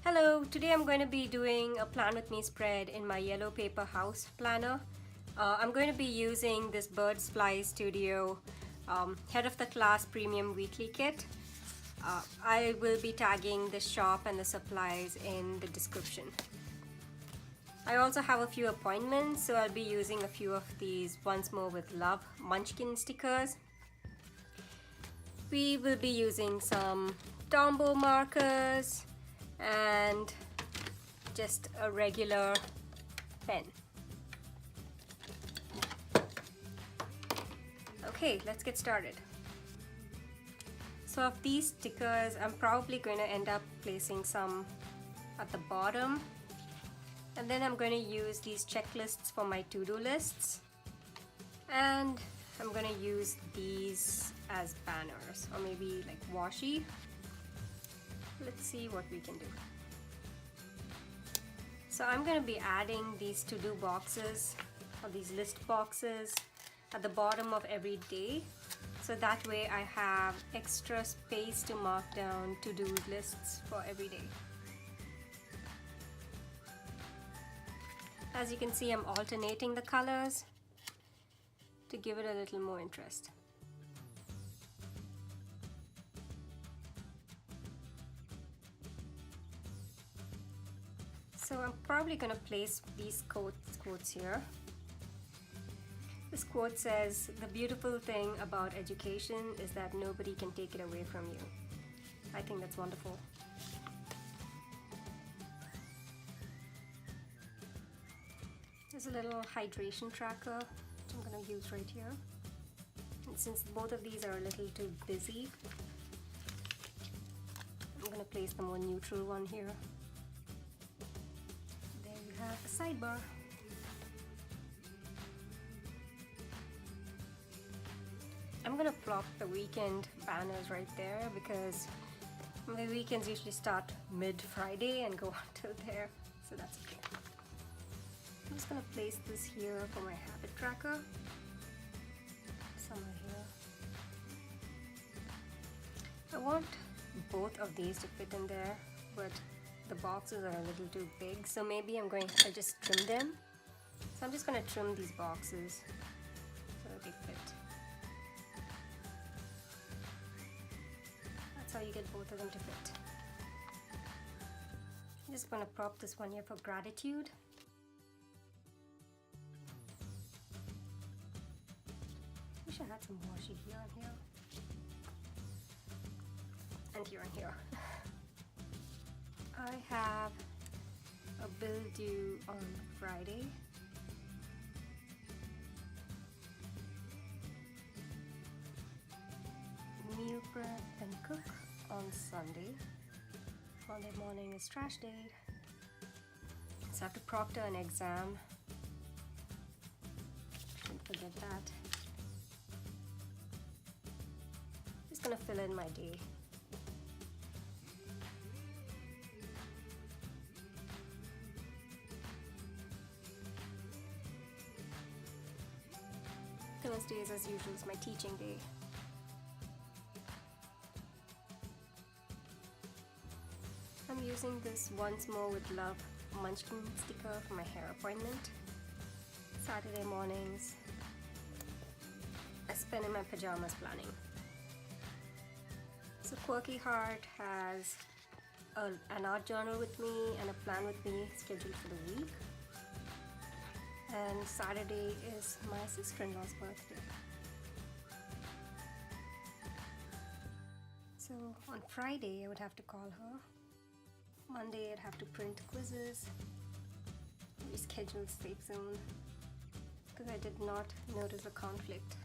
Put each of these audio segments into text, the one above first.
Hello, today I'm going to be doing a Plan With Me spread in my yellow paper house planner. I'm going to be using this Birds Fly Studio Head of the Class Premium Weekly Kit. I will be tagging the shop and the supplies in the description. I also have a few appointments, so I'll be using a few of these Once More With Love Munchkin stickers. We will be using some Tombow markers and just a regular pen. Okay, let's get started. So of these stickers, I'm probably going to end up placing some at the bottom, and then I'm going to use these checklists for my to-do lists, and I'm going to use these as banners or maybe like washi. Let's see what we can do. So I'm going to be adding these to-do boxes or these list boxes at the bottom of every day, so that way I have extra space to mark down to-do lists for every day. As you can see, I'm alternating the colors to give it a little more interest. So I'm probably going to place these quotes here. This quote says, "The beautiful thing about education is that nobody can take it away from you." I think that's wonderful. There's a little hydration tracker which I'm going to use right here. And since both of these are a little too busy, I'm going to place the more neutral one here. There you have a sidebar. I'm gonna plop the weekend banners right there because my weekends usually start mid-Friday and go until there, so that's okay. I'm just gonna place this here for my habit tracker, somewhere here. I want both of these to fit in there, but the boxes are a little too big, so maybe I'll just trim them. So I'm just gonna trim these boxes so that they fit. That's how you get both of them to fit. I'm just going to prop this one here for gratitude. Wish I had some washi here and here. And here and here. I have a bill due on Friday. Meal prep and cook on Sunday. Monday morning is trash day, so I have to proctor an exam. Don't forget that. Just gonna fill in my day. Thursdays, as usual, is my teaching day. I'm using this Once More With Love Munchkin sticker for my hair appointment. Saturday mornings, I spend in my pajamas planning. So Quirky Heart has an art journal with me and a plan with me scheduled for the week. And Saturday is my sister-in-law's birthday. So on Friday I would have to call her. Monday I'd have to print quizzes, reschedule Safe Zone, because I did not notice a conflict.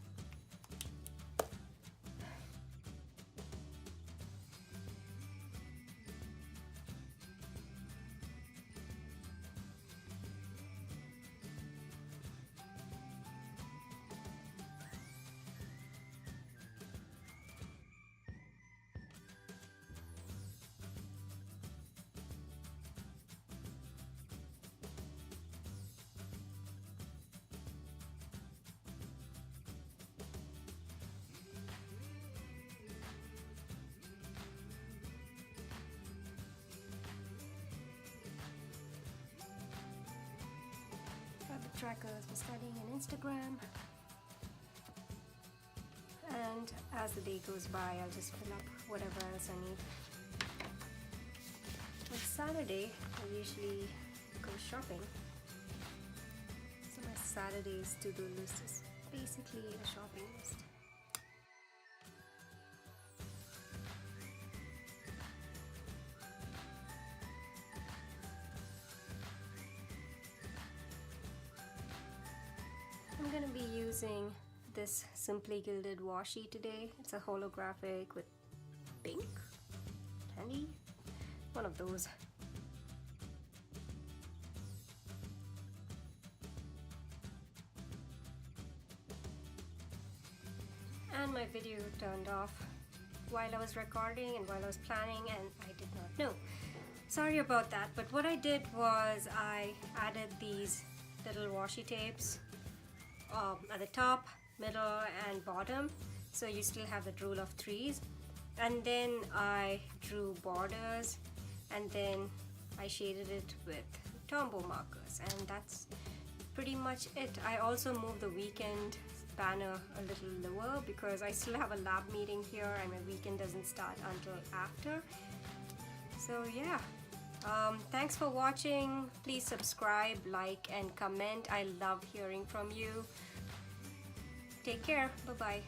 trackers for studying and Instagram. And as the day goes by, I'll just fill up whatever else I need. On Saturday, I usually go shopping. So my Saturday's to-do list is basically a shopping list. I'm going to be using this Simply Gilded washi today. It's a holographic with pink candy, one of those. And my video turned off while I was recording and while I was planning, and I did not know. Sorry about that, but what I did was I added these little washi tapes at the top, middle and bottom, so you still have the rule of threes. And then I drew borders, and then I shaded it with Tombow markers, and that's pretty much it. I also moved the weekend banner a little lower because I still have a lab meeting here and my weekend doesn't start until after. So yeah, thanks for watching. Please subscribe, like and comment. I love hearing from you. Take care. Bye-bye.